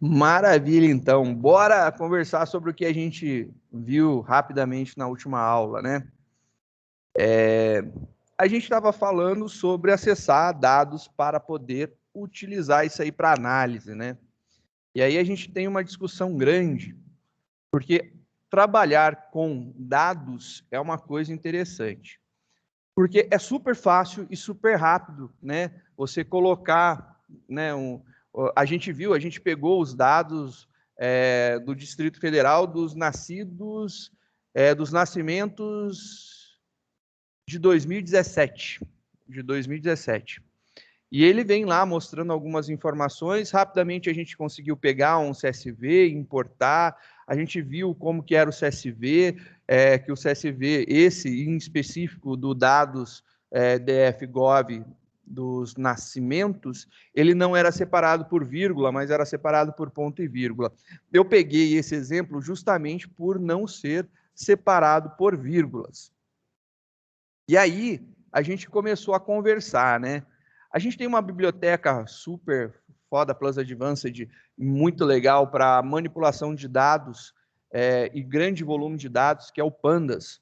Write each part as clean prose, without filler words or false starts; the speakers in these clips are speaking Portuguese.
Maravilha, então. Bora conversar sobre o que a gente viu rapidamente na última aula, né? A gente estava falando sobre acessar dados para poder utilizar isso aí para análise, né? E aí a gente tem uma discussão grande, porque trabalhar com dados é uma coisa interessante. Porque é super fácil e super rápido, né? Você colocar, né? A gente pegou os dados do Distrito Federal dos nascidos, dos nascimentos de 2017, E ele vem lá mostrando algumas informações. Rapidamente a gente conseguiu pegar um CSV, importar. A gente viu como que era o CSV, que o CSV, esse em específico do dados DF-Gov dos nascimentos, ele não era separado por vírgula, mas era separado por ponto e vírgula. Eu peguei esse exemplo justamente por não ser separado por vírgulas. E aí a gente começou a conversar, né? A gente tem uma biblioteca super foda, Plus Advanced, muito legal para manipulação de dados e grande volume de dados, que é o Pandas.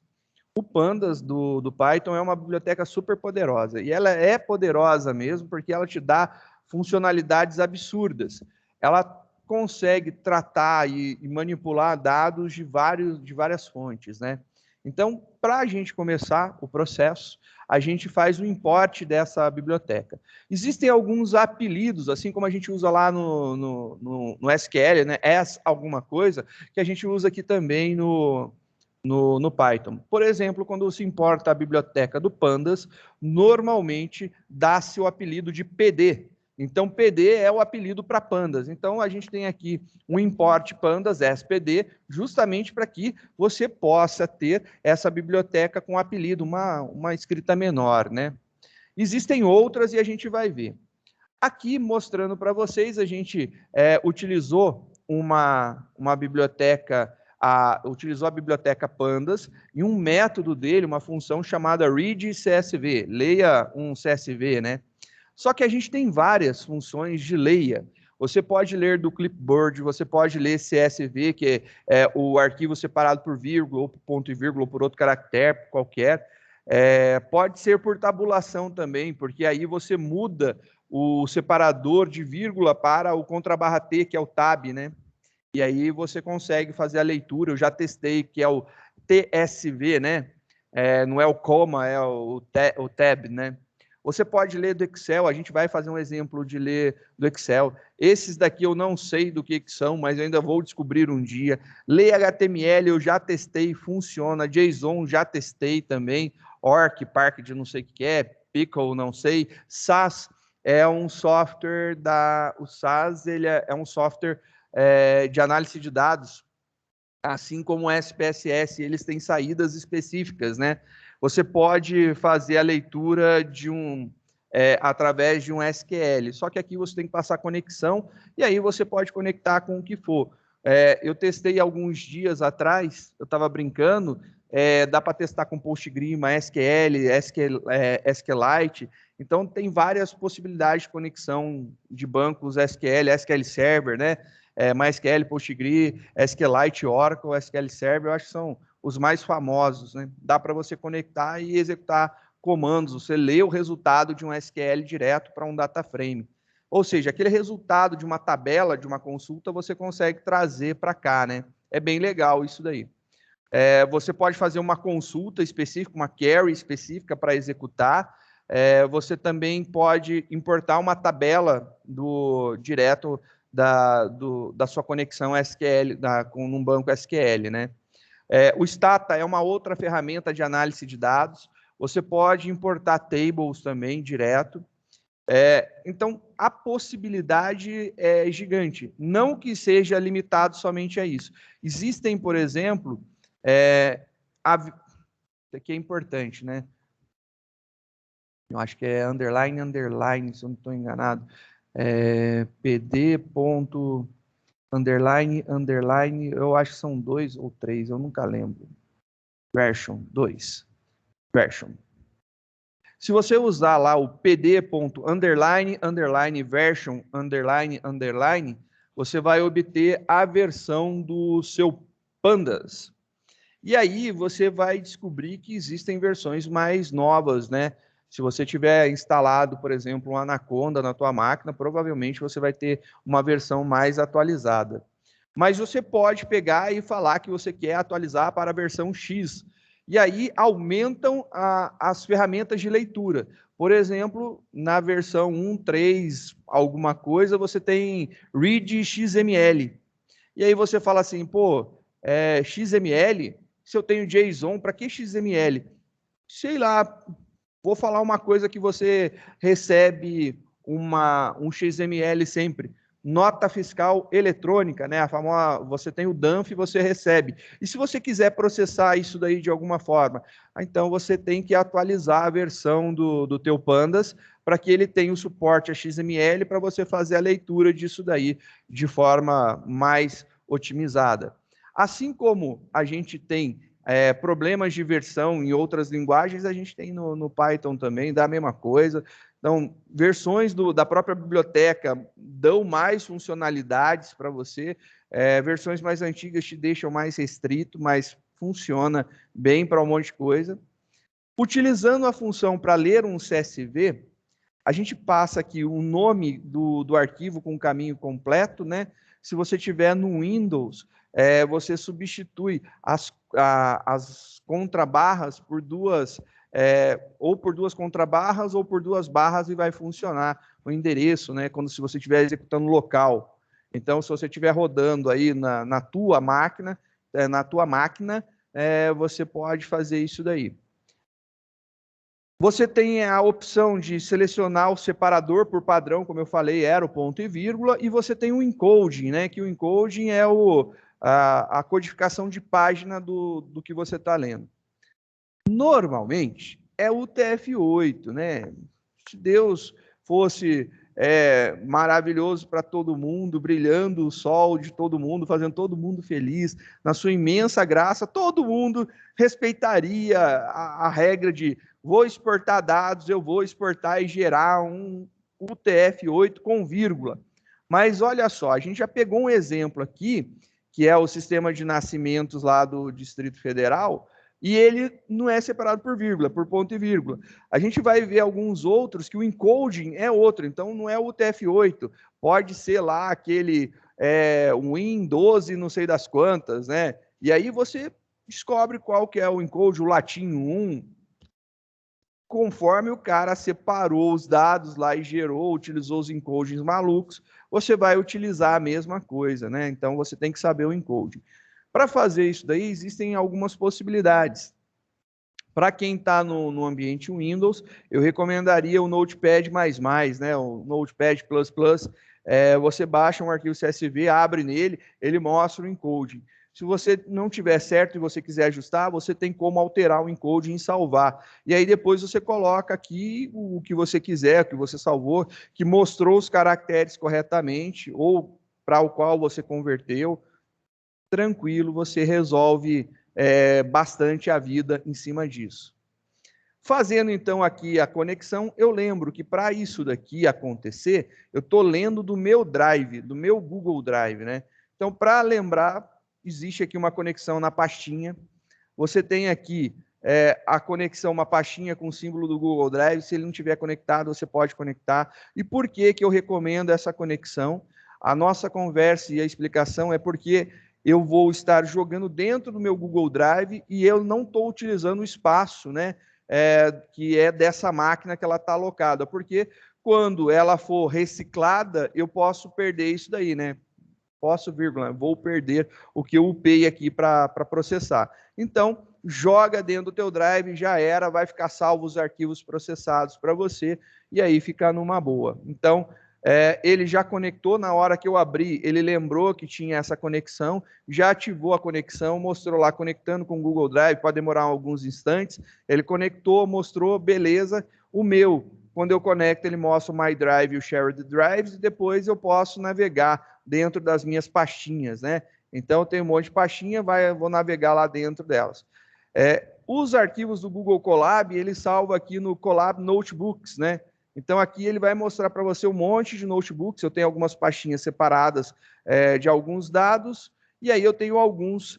O Pandas do Python é uma biblioteca super poderosa. E ela é poderosa mesmo porque ela te dá funcionalidades absurdas. Ela consegue tratar e manipular dados de várias fontes, né? Então, para a gente começar o processo, a gente faz o import dessa biblioteca. Existem alguns apelidos, assim como a gente usa lá no SQL, né? Alguma coisa, que a gente usa aqui também no Python. Por exemplo, quando se importa a biblioteca do Pandas, normalmente dá-se o apelido de PD. Então, PD é o apelido para pandas. Então, a gente tem aqui um import pandas SPD, justamente para que você possa ter essa biblioteca com apelido, uma escrita menor, né? Existem outras e a gente vai ver. Aqui, mostrando para vocês, a gente utilizou uma biblioteca, utilizou a biblioteca Pandas e um método dele, uma função chamada read CSV, leia um CSV, né? Só que a gente tem várias funções de leia. Você pode ler do clipboard, você pode ler CSV, que é o arquivo separado por vírgula, ou por ponto e vírgula, ou por outro caractere qualquer. Pode ser por tabulação também, porque aí você muda o separador de vírgula para o contrabarra T, que é o tab, né? E aí você consegue fazer a leitura. Eu já testei, que é o TSV, né? Não é o coma, é o tab, né? Você pode ler do Excel, a gente vai fazer um exemplo de ler do Excel. Esses daqui eu não sei do que são, mas eu ainda vou descobrir um dia. Ler HTML eu já testei, funciona. JSON já testei também. Orc, Park de não sei o que é, Pickle, não sei. SAS é um software o SAS ele é um software de análise de dados, assim como o SPSS, eles têm saídas específicas, né? Você pode fazer a leitura através de um SQL, só que aqui você tem que passar conexão, e aí você pode conectar com o que for. Eu testei alguns dias atrás, eu estava brincando, dá para testar com Postgre, SQLite, então tem várias possibilidades de conexão de bancos SQL, SQL Server, né? MySQL, Postgre, SQLite, Oracle, SQL Server, eu acho que são os mais famosos, né? Dá para você conectar e executar comandos, você lê o resultado de um SQL direto para um data frame. Ou seja, aquele resultado de uma tabela, de uma consulta, você consegue trazer para cá, né? É bem legal isso daí. Você pode fazer uma consulta específica, uma query específica para executar. Você também pode importar uma tabela direto da sua conexão SQL, com um banco SQL, né? O Stata é uma outra ferramenta de análise de dados. Você pode importar tables também direto. Então, a possibilidade é gigante. Não que seja limitado somente a isso. Existem, por exemplo, isso aqui é importante, né? Eu acho que é underline, se eu não estou enganado. PD. Underline, eu acho que são 2 ou 3, eu nunca lembro. Version 2. Version. Se você usar lá o PD. Underline, version, underline, você vai obter a versão do seu Pandas. E aí você vai descobrir que existem versões mais novas, né? Se você tiver instalado, por exemplo, um Anaconda na tua máquina, provavelmente você vai ter uma versão mais atualizada. Mas você pode pegar e falar que você quer atualizar para a versão X. E aí aumentam as ferramentas de leitura. Por exemplo, na versão 1.3, alguma coisa, você tem Read XML. E aí você fala assim, pô, XML, se eu tenho JSON, para que XML? Sei lá, vou falar uma coisa que você recebe um XML sempre. Nota fiscal eletrônica, né? A famosa, você tem o DANF e você recebe. E se você quiser processar isso daí de alguma forma, então você tem que atualizar a versão do teu Pandas para que ele tenha o suporte a XML para você fazer a leitura disso daí de forma mais otimizada. Assim como a gente tem problemas de versão em outras linguagens, a gente tem no Python também, dá a mesma coisa. Então, versões da própria biblioteca dão mais funcionalidades para você, versões mais antigas te deixam mais restrito, mas funciona bem para um monte de coisa. Utilizando a função para ler um CSV, a gente passa aqui o nome do arquivo com o caminho completo, né? Se você tiver no Windows, você substitui as contrabarras por duas, ou por duas contrabarras ou por duas barras e vai funcionar o endereço, né? Quando se você estiver executando local. Então, se você estiver rodando aí na tua máquina, você pode fazer isso daí. Você tem a opção de selecionar o separador por padrão, como eu falei, era o ponto e vírgula, e você tem o encoding, né? Que o encoding é a codificação de página do que você está lendo. Normalmente é o TF8, né? Se Deus fosse maravilhoso para todo mundo, brilhando o sol de todo mundo, fazendo todo mundo feliz, na sua imensa graça, todo mundo respeitaria a regra de vou exportar dados, eu vou exportar e gerar um UTF-8 com vírgula. Mas olha só, a gente já pegou um exemplo aqui, que é o sistema de nascimentos lá do Distrito Federal, e ele não é separado por vírgula, por ponto e vírgula. A gente vai ver alguns outros que o encoding é outro, então não é o UTF-8, pode ser lá aquele Win12 não sei das quantas, né? E aí você descobre qual que é o encode, o latim 1, conforme o cara separou os dados lá e gerou, utilizou os encodings malucos, você vai utilizar a mesma coisa, né? Então você tem que saber o encoding. Para fazer isso daí, existem algumas possibilidades. Para quem está no ambiente Windows, eu recomendaria o Notepad++, né? O Notepad++. Você baixa um arquivo CSV, abre nele, ele mostra o encoding. Se você não tiver certo e você quiser ajustar, você tem como alterar o encoding e salvar. E aí depois você coloca aqui o que você quiser, o que você salvou, que mostrou os caracteres corretamente ou para o qual você converteu. Tranquilo, você resolve bastante a vida em cima disso. Fazendo então aqui a conexão, eu lembro que para isso daqui acontecer, eu estou lendo do meu Drive, do meu Google Drive, né? Então, para lembrar, existe aqui uma conexão na pastinha. Você tem aqui a conexão, uma pastinha com o símbolo do Google Drive. Se ele não estiver conectado, você pode conectar. E por que eu recomendo essa conexão? A nossa conversa e a explicação é porque eu vou estar jogando dentro do meu Google Drive e eu não estou utilizando o espaço, né? Que é dessa máquina que ela está alocada. Porque quando ela for reciclada, eu posso perder isso daí, né? Vou perder o que eu upei aqui para processar. Então, joga dentro do teu drive, já era, vai ficar salvo os arquivos processados para você, e aí fica numa boa. Então, ele já conectou, na hora que eu abri, ele lembrou que tinha essa conexão, já ativou a conexão, mostrou lá, conectando com o Google Drive, pode demorar alguns instantes, ele conectou, mostrou, beleza. O meu, quando eu conecto, ele mostra o My Drive e o Shared Drives, e depois eu posso navegar dentro das minhas pastinhas, né? Então, eu tenho um monte de pastinha, vou navegar lá dentro delas. Os arquivos do Google Colab, ele salva aqui no Colab Notebooks, né? Então, aqui ele vai mostrar para você um monte de notebooks. Eu tenho algumas pastinhas separadas de alguns dados, e aí eu tenho alguns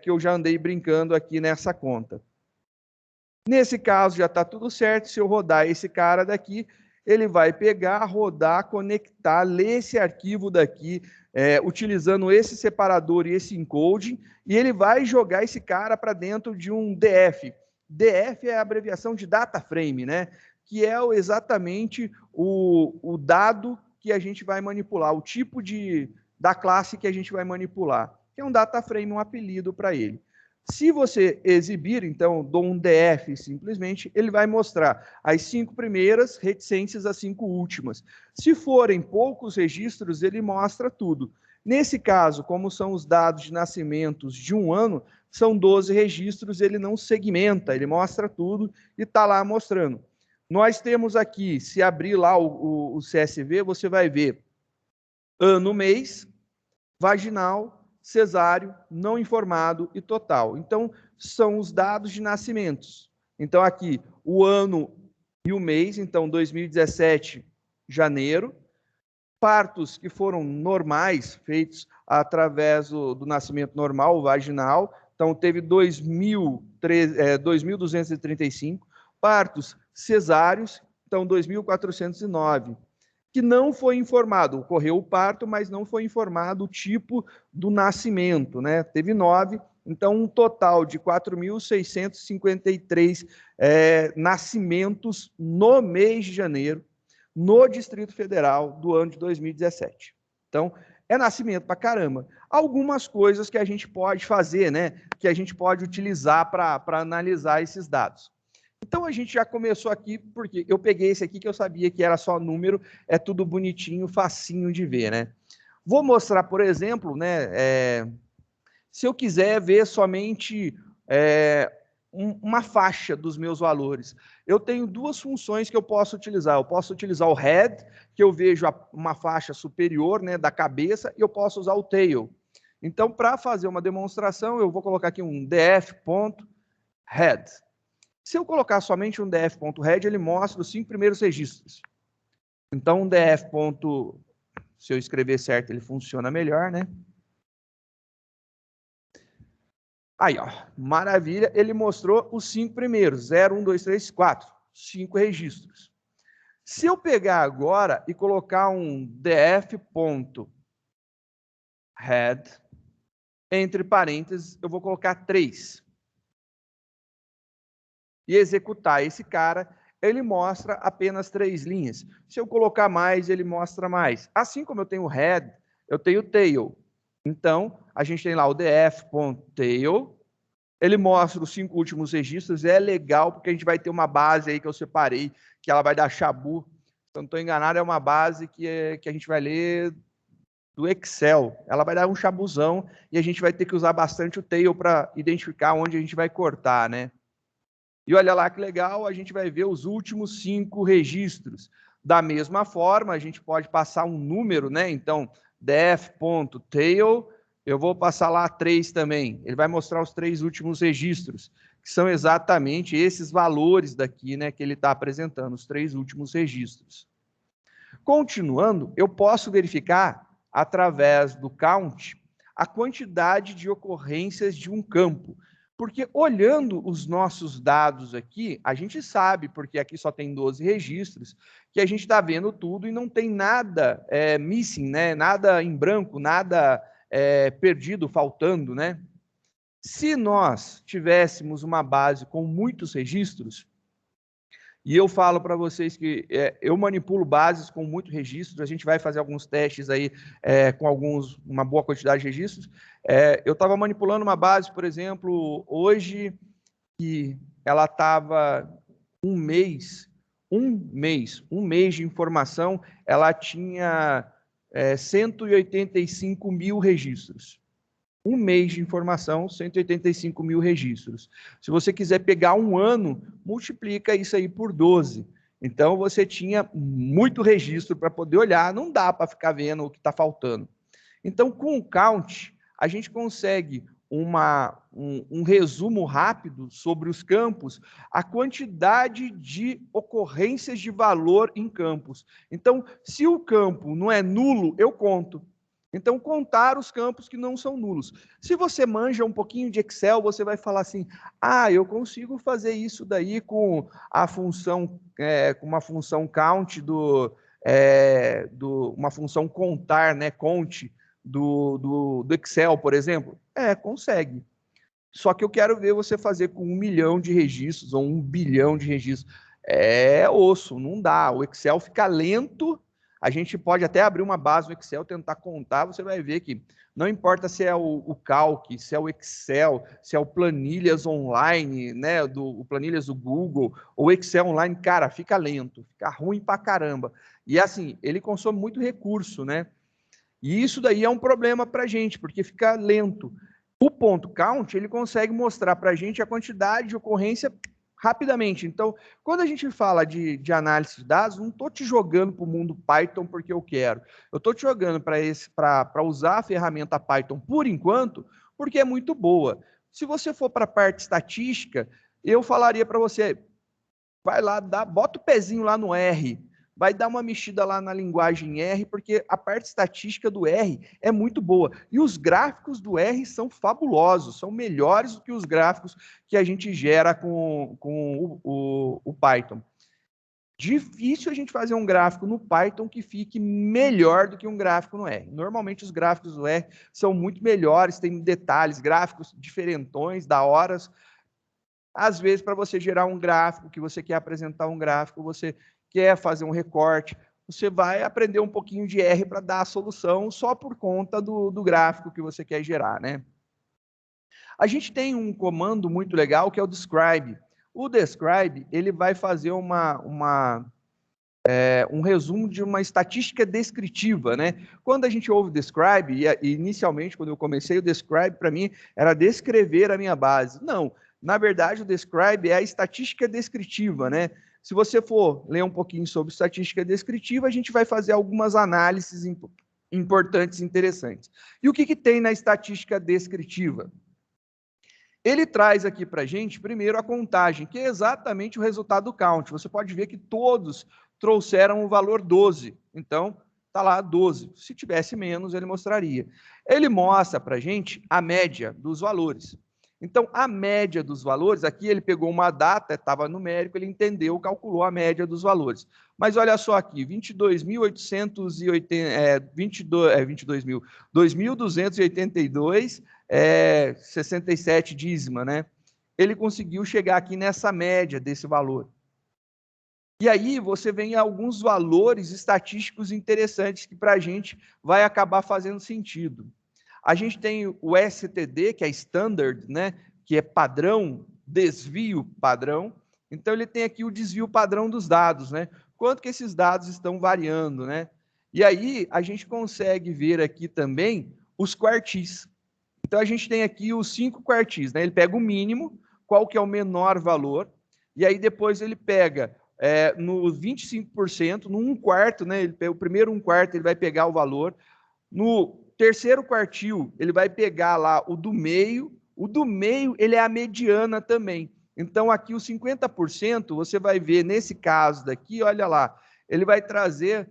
que eu já andei brincando aqui nessa conta. Nesse caso, já está tudo certo. Se eu rodar esse cara daqui, ele vai pegar, rodar, conectar, ler esse arquivo daqui, utilizando esse separador e esse encoding, e ele vai jogar esse cara para dentro de um DF. DF é a abreviação de data frame, né? Que é exatamente o dado que a gente vai manipular, o tipo da classe que a gente vai manipular, que é um data frame, um apelido para ele. Se você exibir, então, dou um DF simplesmente, ele vai mostrar as 5 primeiras reticências às 5 últimas. Se forem poucos registros, ele mostra tudo. Nesse caso, como são os dados de nascimentos de um ano, são 12 registros, ele não segmenta, ele mostra tudo e está lá mostrando. Nós temos aqui, se abrir lá o CSV, você vai ver ano, mês, vaginal, cesáreo, não informado e total. Então, são os dados de nascimentos. Então, aqui, o ano e o mês, então, 2017, janeiro. Partos que foram normais, feitos através do nascimento normal, vaginal. Então, teve 2.235. Partos cesáreos, então, 2.409. Que não foi informado, ocorreu o parto, mas não foi informado o tipo do nascimento, né? Teve 9, então um total de 4.653 nascimentos no mês de janeiro, no Distrito Federal do ano de 2017. Então, é nascimento pra caramba. Algumas coisas que a gente pode fazer, né? Que a gente pode utilizar para analisar esses dados. Então, a gente já começou aqui, porque eu peguei esse aqui que eu sabia que era só número, é tudo bonitinho, facinho de ver, né? Vou mostrar, por exemplo, né, se eu quiser ver somente uma faixa dos meus valores. Eu tenho duas funções que eu posso utilizar. Eu posso utilizar o head, que eu vejo uma faixa superior, né, da cabeça, e eu posso usar o tail. Então, para fazer uma demonstração, eu vou colocar aqui um df.head. Se eu colocar somente um df.head, ele mostra os 5 primeiros registros. Então, um df. Se eu escrever certo, ele funciona melhor, né? Aí, ó, maravilha, ele mostrou os 5 primeiros, 0, 1, 2, 3, 4, 5 registros. Se eu pegar agora e colocar um df.head, entre parênteses, eu vou colocar 3. E executar esse cara, ele mostra apenas 3 linhas. Se eu colocar mais, ele mostra mais. Assim como eu tenho head, eu tenho tail. Então, a gente tem lá o df.tail, ele mostra os 5 últimos registros, é legal, porque a gente vai ter uma base aí que eu separei, que ela vai dar chabu. Se eu não estou enganado, é uma base que a gente vai ler do Excel. Ela vai dar um chabuzão e a gente vai ter que usar bastante o tail para identificar onde a gente vai cortar, né? E olha lá que legal, a gente vai ver os últimos 5 registros. Da mesma forma, a gente pode passar um número, né? Então, def.tail, eu vou passar lá 3 também. Ele vai mostrar os 3 últimos registros, que são exatamente esses valores daqui, né? Que ele está apresentando, os 3 últimos registros. Continuando, eu posso verificar, através do count, a quantidade de ocorrências de um campo. Porque olhando os nossos dados aqui, a gente sabe, porque aqui só tem 12 registros, que a gente está vendo tudo e não tem nada missing, né? Nada em branco, nada perdido, faltando, né? Se nós tivéssemos uma base com muitos registros, e eu falo para vocês que eu manipulo bases com muito registro, a gente vai fazer alguns testes aí com uma boa quantidade de registros. Eu estava manipulando uma base, por exemplo, hoje, que ela estava um mês de informação, ela tinha 185 mil registros. Um mês de informação, 185 mil registros. Se você quiser pegar um ano, multiplica isso aí por 12. Então, você tinha muito registro para poder olhar, não dá para ficar vendo o que está faltando. Então, com o count, a gente consegue um resumo rápido sobre os campos, a quantidade de ocorrências de valor em campos. Então, se o campo não é nulo, eu conto. Então, contar os campos que não são nulos. Se você manja um pouquinho de Excel, você vai falar assim, eu consigo fazer isso daí com a função, com uma função count uma função contar, né, count do Excel, por exemplo. Consegue. Só que eu quero ver você fazer com 1 milhão de registros ou 1 bilhão de registros. É osso, não dá. O Excel fica lento. A gente pode até abrir uma base no Excel, tentar contar, você vai ver que não importa se é o Calc, se é o Excel, se é o Planilhas Online, né, o Planilhas do Google, ou Excel Online, cara, fica lento, fica ruim pra caramba. E assim, ele consome muito recurso, né? E isso daí é um problema para a gente, porque fica lento. O ponto count, ele consegue mostrar para a gente a quantidade de ocorrência rapidamente. Então, quando a gente fala de análise de dados, não estou te jogando para o mundo Python porque eu quero. Eu estou te jogando para usar a ferramenta Python por enquanto, porque é muito boa. Se você for para a parte estatística, eu falaria para você, vai lá, bota o pezinho lá no R, vai dar uma mexida lá na linguagem R, porque a parte estatística do R é muito boa. E os gráficos do R são fabulosos, são melhores do que os gráficos que a gente gera com o Python. Difícil a gente fazer um gráfico no Python que fique melhor do que um gráfico no R. Normalmente os gráficos do R são muito melhores, tem detalhes, gráficos diferentões, da horas. Às vezes, para você gerar um gráfico, que você quer apresentar um gráfico, você quer fazer um recorte, você vai aprender um pouquinho de R para dar a solução só por conta do gráfico que você quer gerar, né? A gente tem um comando muito legal que é o describe. O describe, ele vai fazer um resumo de uma estatística descritiva, né? Quando a gente ouve describe, e inicialmente, quando eu comecei, o describe para mim era descrever a minha base. Não, na verdade, o describe é a estatística descritiva, né? Se você for ler um pouquinho sobre estatística descritiva, a gente vai fazer algumas análises importantes e interessantes. E o que tem na estatística descritiva? Ele traz aqui para a gente, primeiro, a contagem, que é exatamente o resultado do count. Você pode ver que todos trouxeram o valor 12. Então, está lá 12. Se tivesse menos, ele mostraria. Ele mostra para a gente a média dos valores. Então, a média dos valores, aqui ele pegou uma data, estava numérico, ele entendeu, calculou a média dos valores. Mas olha só aqui, 2.282, 67 dízima, né? Ele conseguiu chegar aqui nessa média desse valor. E aí você vem a alguns valores estatísticos interessantes que para a gente vai acabar fazendo sentido. A gente tem o STD, que é standard, né? Que é padrão, desvio padrão. Então ele tem aqui o desvio padrão dos dados, né? Quanto que esses dados estão variando, né? E aí a gente consegue ver aqui também os quartis. Então a gente tem aqui os 5 quartis, né? Ele pega o mínimo, qual que é o menor valor, e aí depois ele pega no 25%, no 1/4, né? Ele pega o primeiro 1/4, ele vai pegar o valor. No terceiro quartil, ele vai pegar lá o do meio ele é a mediana também. Então aqui os 50%, você vai ver nesse caso daqui, olha lá, ele vai trazer,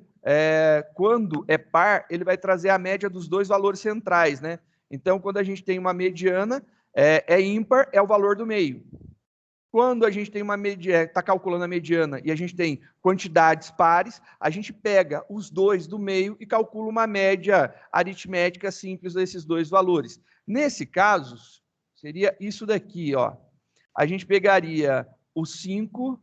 quando é par, ele vai trazer a média dos dois valores centrais, né? Então, quando a gente tem uma mediana, ímpar, é o valor do meio. Quando a gente tem uma mediana, está calculando a mediana e a gente tem quantidades pares, a gente pega os dois do meio e calcula uma média aritmética simples desses dois valores. Nesse caso, seria isso daqui, ó. A gente pegaria o 5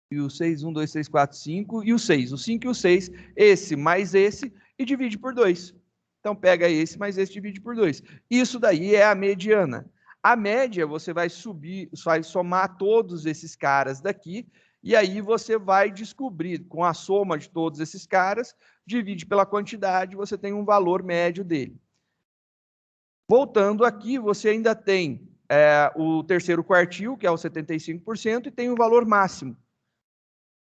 e o 6, 1, 2, 3, 4, 5 e o 6. O 5 e o 6, esse mais esse, e divide por 2. Então, pega esse mais esse, divide por 2. Isso daí é a mediana. A média, você vai subir, vai somar todos esses caras daqui, e aí você vai descobrir, com a soma de todos esses caras, divide pela quantidade, você tem um valor médio dele. Voltando aqui, você ainda tem o terceiro quartil, que é o 75%, e tem o valor máximo.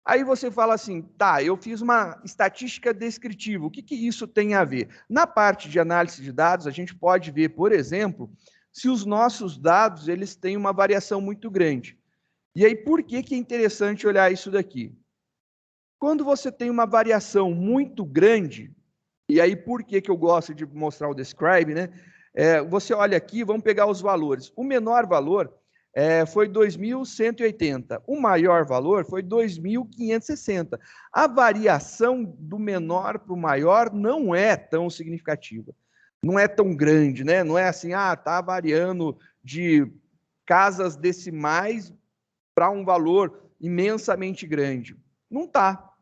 Aí você fala assim, tá, eu fiz uma estatística descritiva, o que isso tem a ver? Na parte de análise de dados, a gente pode ver, por exemplo, se os nossos dados eles têm uma variação muito grande. E aí, por que é interessante olhar isso daqui? Quando você tem uma variação muito grande, e aí por que eu gosto de mostrar o describe, né? Você olha aqui, vamos pegar os valores. O menor valor foi 2.180. O maior valor foi 2.560. A variação do menor para o maior não é tão significativa. Não é tão grande, né? Não é assim, tá variando de casas decimais para um valor imensamente grande. Não tá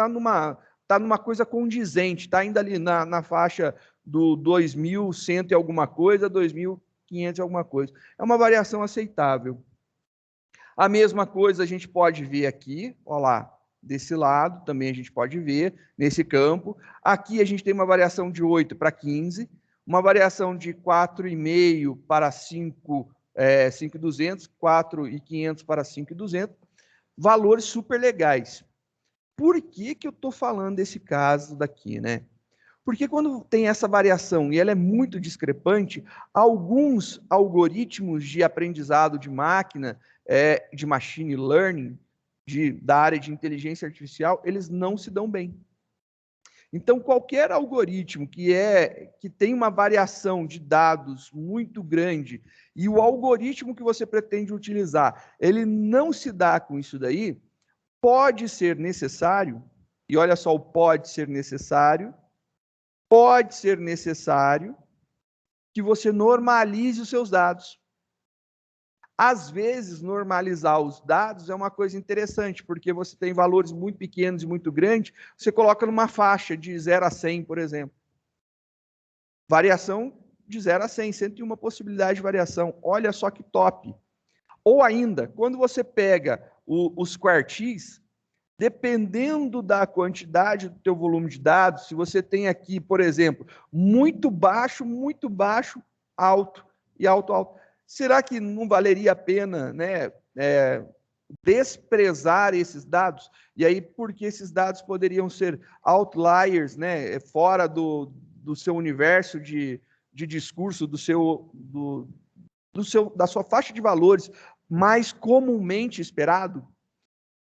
numa coisa condizente, está ainda ali na faixa do 2.100 e alguma coisa, 2.500 e alguma coisa. É uma variação aceitável. A mesma coisa a gente pode ver aqui, olha lá, desse lado também a gente pode ver, nesse campo. Aqui a gente tem uma variação de 8 para 15, uma variação de 4,5 para 5.200, 4.500 para 5.200, valores super legais. Por que eu estou falando desse caso daqui, né? Porque quando tem essa variação e ela é muito discrepante, alguns algoritmos de aprendizado de máquina, de machine learning, da área de inteligência artificial, eles não se dão bem. Então, qualquer algoritmo que tem uma variação de dados muito grande e o algoritmo que você pretende utilizar, ele não se dá com isso daí, pode ser necessário, e olha só o pode ser necessário que você normalize os seus dados. Às vezes, normalizar os dados é uma coisa interessante, porque você tem valores muito pequenos e muito grandes, você coloca numa faixa de 0 a 100, por exemplo. Variação de 0 a 100, 101 possibilidade de variação. Olha só que top. Ou ainda, quando você pega os quartis, dependendo da quantidade do teu volume de dados, se você tem aqui, por exemplo, muito baixo, alto e alto, alto, será que não valeria a pena, né, desprezar esses dados? E aí, porque esses dados poderiam ser outliers, né, fora do seu universo de discurso, da sua faixa de valores mais comumente esperado?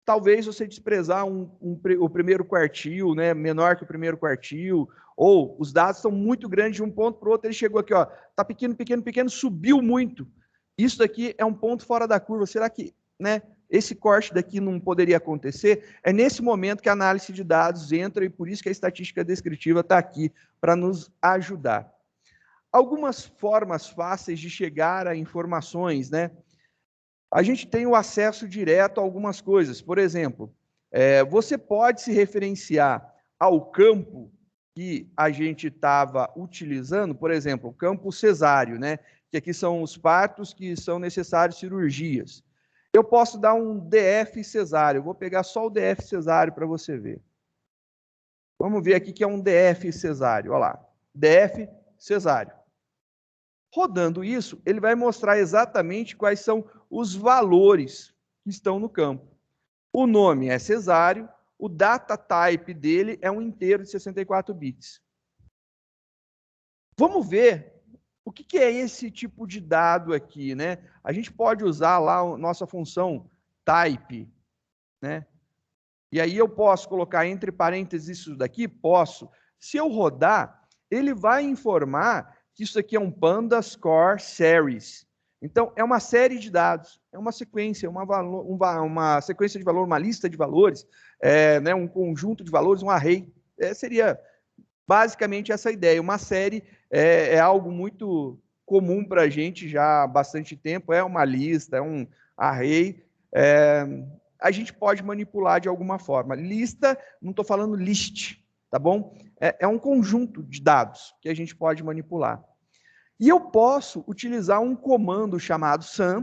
Talvez você desprezar o primeiro quartil, né, menor que o primeiro quartil, ou os dados são muito grandes de um ponto para o outro, ele chegou aqui, ó, tá pequeno, pequeno, pequeno, subiu muito. Isso daqui é um ponto fora da curva. Será que, né, esse corte daqui não poderia acontecer? É nesse momento que a análise de dados entra e por isso que a estatística descritiva está aqui para nos ajudar. Algumas formas fáceis de chegar a informações, né? A gente tem o acesso direto a algumas coisas. Por exemplo, você pode se referenciar ao campo que a gente estava utilizando, por exemplo, o campo cesáreo, né? Que aqui são os partos que são necessários cirurgias. Eu posso dar um DF cesáreo, vou pegar só o DF cesáreo para você ver. Vamos ver aqui que é um DF cesáreo, olha lá, DF cesáreo. Rodando isso, ele vai mostrar exatamente quais são os valores que estão no campo. O nome é cesáreo, o data type dele é um inteiro de 64 bits. Vamos ver o que é esse tipo de dado aqui, né? A gente pode usar lá a nossa função type, né? E aí eu posso colocar entre parênteses isso daqui? Posso. Se eu rodar, ele vai informar que isso aqui é um Pandas Core Series. Então, é uma série de dados, é uma sequência, uma sequência de valor, uma lista de valores, né, um conjunto de valores, um array. Seria basicamente essa ideia. Uma série é algo muito comum para a gente já há bastante tempo, é uma lista, é um array. A gente pode manipular de alguma forma. Lista, não estou falando list, tá bom? É um conjunto de dados que a gente pode manipular. E eu posso utilizar um comando chamado sum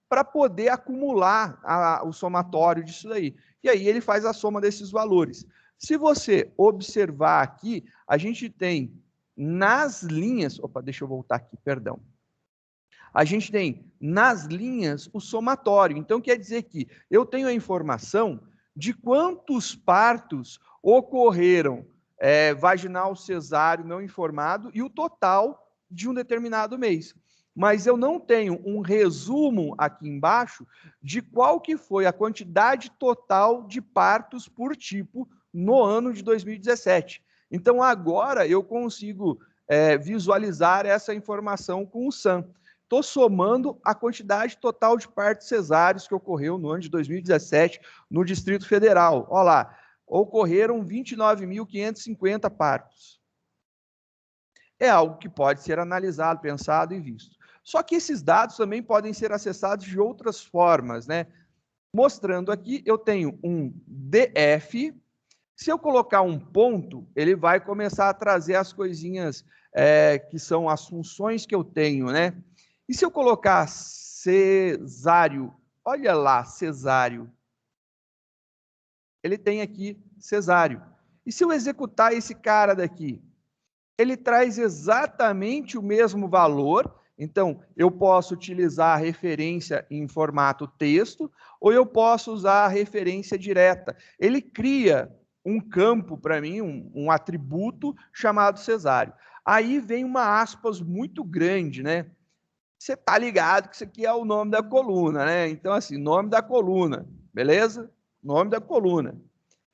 para poder acumular o somatório disso daí. E aí ele faz a soma desses valores. Se você observar aqui, a gente tem nas linhas... Opa, deixa eu voltar aqui, perdão. A gente tem nas linhas o somatório. Então, quer dizer que eu tenho a informação de quantos partos ocorreram vaginal, cesáreo, não informado e o total de um determinado mês. Mas eu não tenho um resumo aqui embaixo de qual que foi a quantidade total de partos por tipo no ano de 2017. Então, agora eu consigo visualizar essa informação com o SAM. Estou somando a quantidade total de partos cesáreos que ocorreu no ano de 2017 no Distrito Federal. Olha lá, ocorreram 29.550 partos. É algo que pode ser analisado, pensado e visto. Só que esses dados também podem ser acessados de outras formas, né? Mostrando aqui, eu tenho um DF. Se eu colocar um ponto, ele vai começar a trazer as coisinhas que são as funções que eu tenho, né? E se eu colocar cesáreo, olha lá, cesáreo, ele tem aqui cesáreo. E se eu executar esse cara daqui, ele traz exatamente o mesmo valor. Então, eu posso utilizar a referência em formato texto, ou eu posso usar a referência direta. Ele cria um campo para mim, um atributo chamado cesáreo. Aí vem uma aspas muito grande, né? Você tá ligado que isso aqui é o nome da coluna, né? Então, assim, nome da coluna, beleza? Nome da coluna.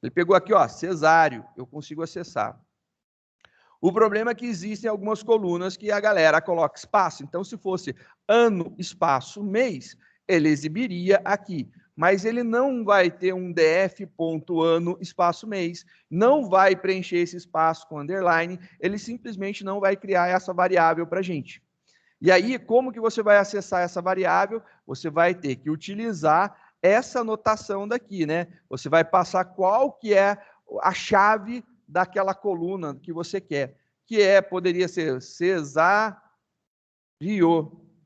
Ele pegou aqui, ó, cesáreo, eu consigo acessar. O problema é que existem algumas colunas que a galera coloca espaço. Então, se fosse ano, espaço, mês, ele exibiria aqui. Mas ele não vai ter um df.ano, espaço, mês. Não vai preencher esse espaço com underline. Ele simplesmente não vai criar essa variável para a gente. E aí, como que você vai acessar essa variável? Você vai ter que utilizar essa notação daqui, né? Você vai passar qual que é a chave daquela coluna que você quer, que poderia ser cesário,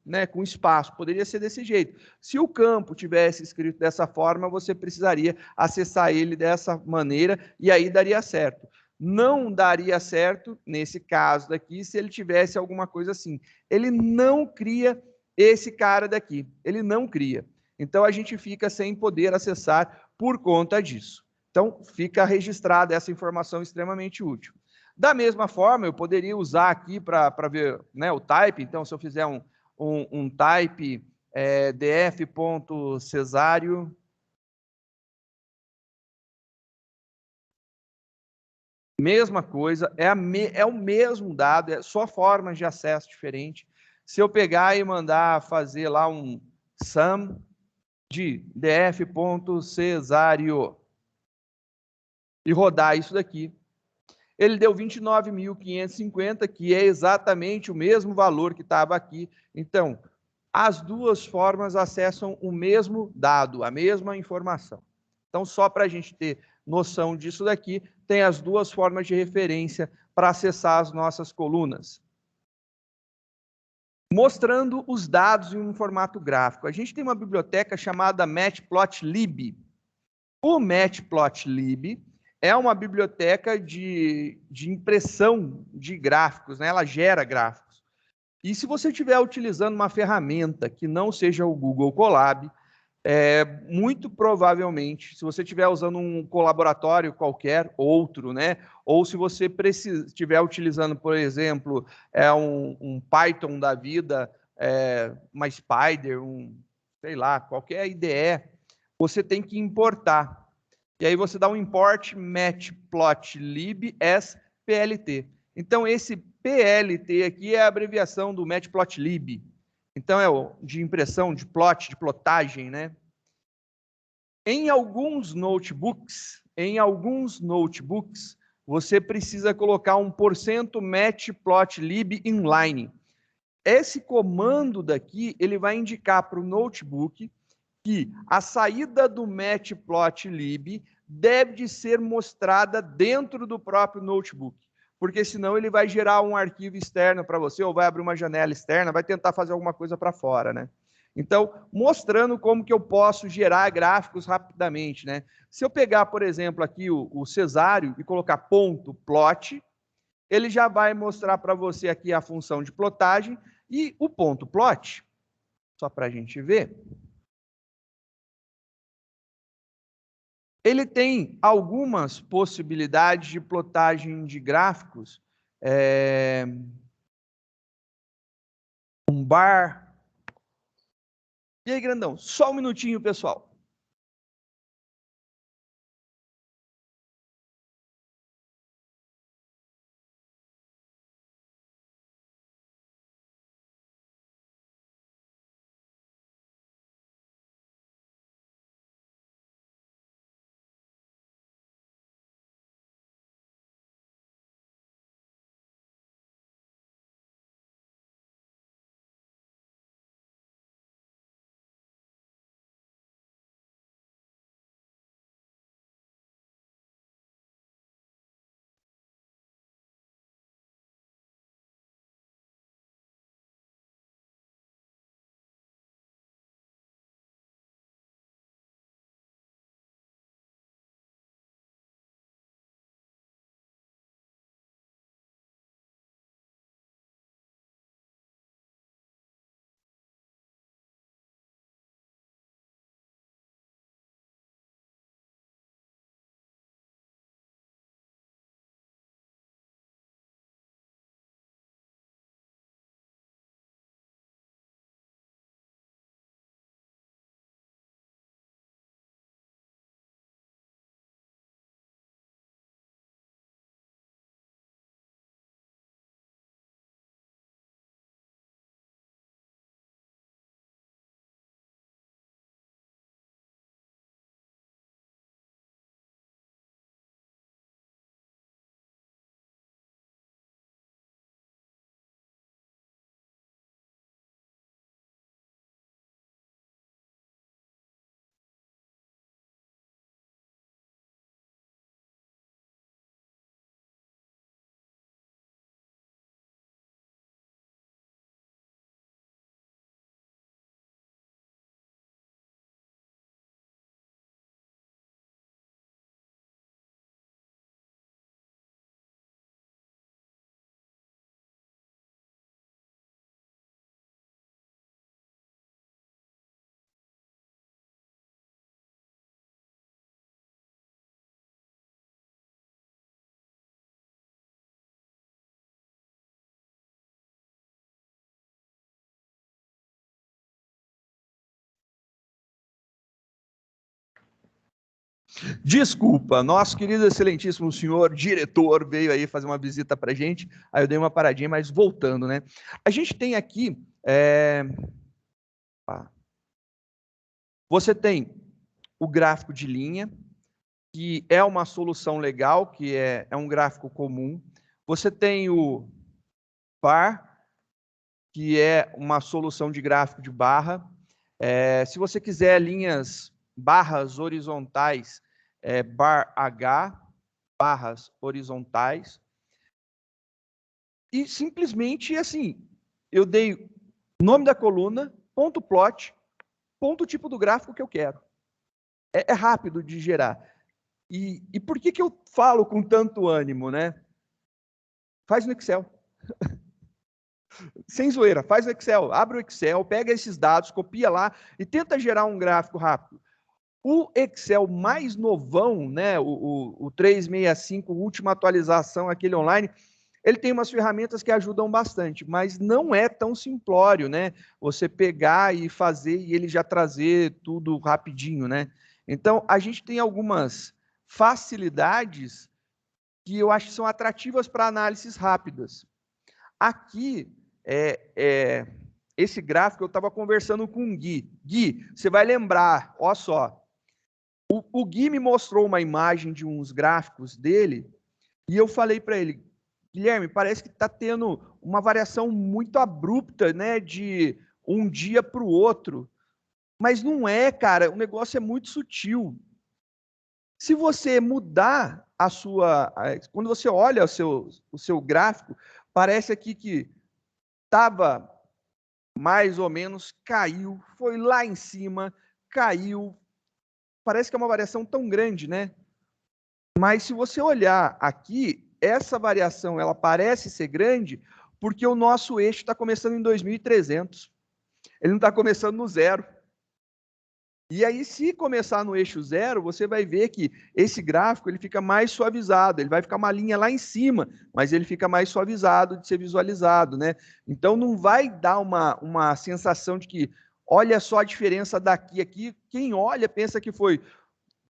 né, com espaço, poderia ser desse jeito. Se o campo tivesse escrito dessa forma, você precisaria acessar ele dessa maneira e aí daria certo. Não daria certo, nesse caso daqui, se ele tivesse alguma coisa assim. Ele não cria esse cara daqui, ele não cria. Então, a gente fica sem poder acessar por conta disso. Então, fica registrada essa informação extremamente útil. Da mesma forma, eu poderia usar aqui para ver, né, o type. Então, se eu fizer um type df.cesáreo, mesma coisa, é o mesmo dado, é só formas de acesso diferente. Se eu pegar e mandar fazer lá um sum de df.cesáreo e rodar isso daqui, ele deu 29.550, que é exatamente o mesmo valor que estava aqui. Então, as duas formas acessam o mesmo dado, a mesma informação. Então, só para a gente ter noção disso daqui, tem as duas formas de referência para acessar as nossas colunas. Mostrando os dados em um formato gráfico. A gente tem uma biblioteca chamada Matplotlib. O Matplotlib é uma biblioteca de impressão de gráficos, né? Ela gera gráficos. E se você estiver utilizando uma ferramenta que não seja o Google Colab, muito provavelmente, se você estiver usando um colaboratório qualquer, outro, né? Ou se você estiver utilizando, por exemplo, um Python da vida, uma Spider, sei lá, qualquer IDE, você tem que importar. E aí você dá um import matplotlib as PLT. Então, esse PLT aqui é a abreviação do matplotlib. Então, é de impressão, de plot, de plotagem, né? Em alguns notebooks, você precisa colocar um %matplotlib inline. Esse comando daqui, ele vai indicar para o notebook que a saída do matplotlib deve ser mostrada dentro do próprio notebook, porque senão ele vai gerar um arquivo externo para você, ou vai abrir uma janela externa, vai tentar fazer alguma coisa para fora, né? Então, mostrando como que eu posso gerar gráficos rapidamente, né? Se eu pegar, por exemplo, aqui o cesáreo e colocar ponto plot, ele já vai mostrar para você aqui a função de plotagem e o ponto plot, só para a gente ver, ele tem algumas possibilidades de plotagem de gráficos, um bar. E aí, grandão, só um minutinho, pessoal. Desculpa, nosso querido excelentíssimo senhor diretor veio aí fazer uma visita para a gente, aí eu dei uma paradinha, mas voltando, né? A gente tem aqui, você tem o gráfico de linha, que é uma solução legal, que é um gráfico comum. Você tem o bar, que é uma solução de gráfico de barra. Se você quiser linhas, barras horizontais, bar H, barras horizontais. E simplesmente, assim, eu dei nome da coluna, ponto plot, ponto tipo do gráfico que eu quero. É rápido de gerar. E por que eu falo com tanto ânimo, né? Faz no Excel. Sem zoeira, faz no Excel. Abre o Excel, pega esses dados, copia lá e tenta gerar um gráfico rápido. O Excel mais novão, né, o 365, última atualização, aquele online, ele tem umas ferramentas que ajudam bastante, mas não é tão simplório, né? Você pegar e fazer e ele já trazer tudo rapidinho, né? Então, a gente tem algumas facilidades que eu acho que são atrativas para análises rápidas. Aqui, esse gráfico, eu estava conversando com o Gui. Gui, você vai lembrar, olha só, o Gui me mostrou uma imagem de uns gráficos dele e eu falei para ele, Guilherme, parece que está tendo uma variação muito abrupta, né, de um dia para o outro. Mas não é, cara, o negócio é muito sutil. Se você mudar a sua... Quando você olha o seu gráfico, parece aqui que estava mais ou menos, caiu, foi lá em cima, caiu. Parece que é uma variação tão grande, né? Mas se você olhar aqui, essa variação ela parece ser grande porque o nosso eixo está começando em 2.300. Ele não está começando no zero. E aí, se começar no eixo 0, você vai ver que esse gráfico ele fica mais suavizado, ele vai ficar uma linha lá em cima, mas ele fica mais suavizado de ser visualizado, né? Então, não vai dar uma sensação de que, olha só a diferença daqui a aqui. Quem olha pensa que foi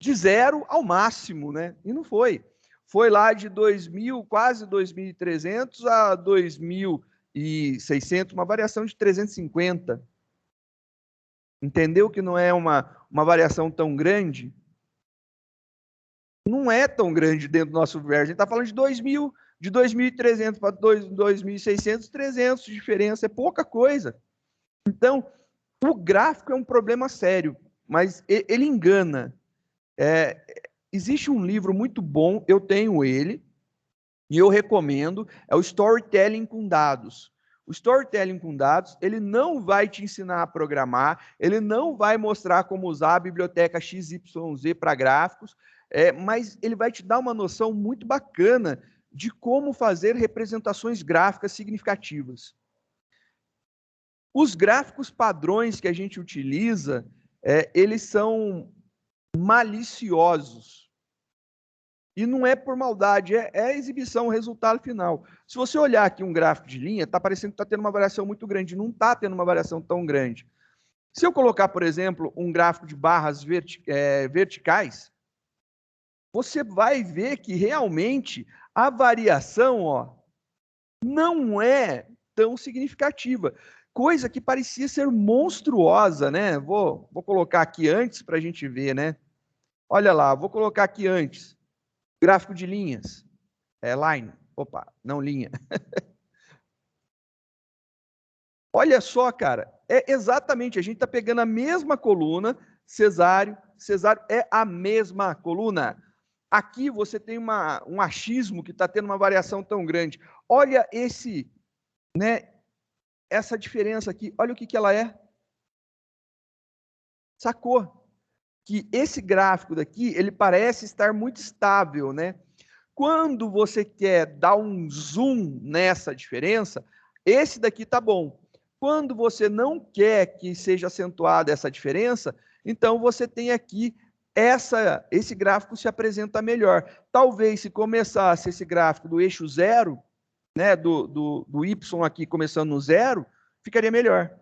de 0 ao máximo, né? E não foi. Foi lá de 2.000, quase 2.300 a 2.600, uma variação de 350. Entendeu que não é uma variação tão grande? Não é tão grande dentro do nosso universo. A gente está falando de 2.000, de 2.300 para 2.600, 300 de diferença, é pouca coisa. Então, o gráfico é um problema sério, mas ele engana. Existe um livro muito bom, eu tenho ele, e eu recomendo, é o Storytelling com Dados. O Storytelling com Dados, ele não vai te ensinar a programar, ele não vai mostrar como usar a biblioteca XYZ para gráficos, mas ele vai te dar uma noção muito bacana de como fazer representações gráficas significativas. Os gráficos padrões que a gente utiliza, eles são maliciosos. E não é por maldade, é a exibição, o resultado final. Se você olhar aqui um gráfico de linha, está parecendo que está tendo uma variação muito grande. Não está tendo uma variação tão grande. Se eu colocar, por exemplo, um gráfico de barras verticais, você vai ver que realmente a variação, ó, não é tão significativa. Coisa que parecia ser monstruosa, né? Vou colocar aqui antes para a gente ver, né? Olha lá, vou colocar aqui antes. Gráfico de linhas. Line. Opa, não linha. Olha só, cara. É exatamente, a gente está pegando a mesma coluna, Cesário é a mesma coluna. Aqui você tem um achismo que está tendo uma variação tão grande. Olha essa diferença aqui. Olha o que ela é. Sacou? Que esse gráfico daqui, ele parece estar muito estável, né? Quando você quer dar um zoom nessa diferença, esse daqui tá bom. Quando você não quer que seja acentuada essa diferença, então você tem aqui esse gráfico se apresenta melhor. Talvez se começasse esse gráfico do eixo 0, né, do Y aqui começando no 0, ficaria melhor.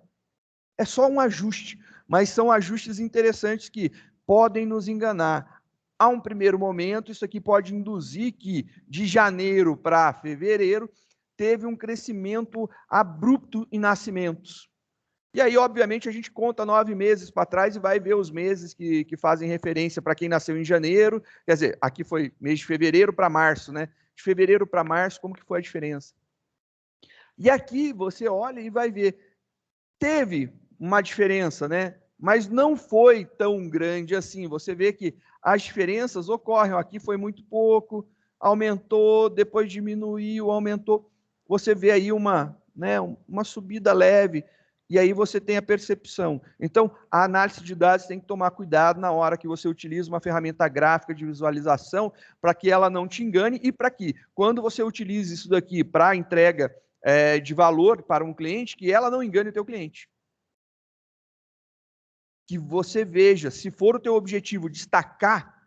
É só um ajuste, mas são ajustes interessantes que podem nos enganar. A um primeiro momento, isso aqui pode induzir que de janeiro para fevereiro teve um crescimento abrupto em nascimentos. E aí, obviamente, a gente conta 9 meses para trás e vai ver os meses que fazem referência para quem nasceu em janeiro. Quer dizer, aqui foi mês de fevereiro para março, né? De fevereiro para março, como que foi a diferença? E aqui você olha e vai ver, teve uma diferença, né? Mas não foi tão grande assim. Você vê que as diferenças ocorrem. Aqui foi muito pouco, aumentou, depois diminuiu, aumentou. Você vê aí uma subida leve, e aí você tem a percepção. Então, a análise de dados tem que tomar cuidado na hora que você utiliza uma ferramenta gráfica de visualização, para que ela não te engane e para que, quando você utilize isso daqui para entrega de valor para um cliente, que ela não engane o teu cliente. Que você veja, se for o teu objetivo destacar,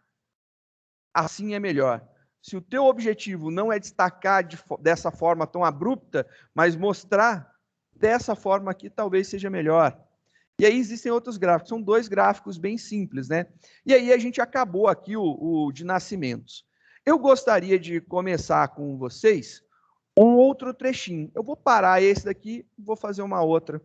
assim é melhor. Se o teu objetivo não é destacar dessa forma tão abrupta, mas mostrar dessa forma aqui, talvez seja melhor. E aí existem outros gráficos, são 2 gráficos bem simples, né? E aí a gente acabou aqui o de nascimentos. Eu gostaria de começar com vocês um outro trechinho. Eu vou parar esse daqui e vou fazer uma outra.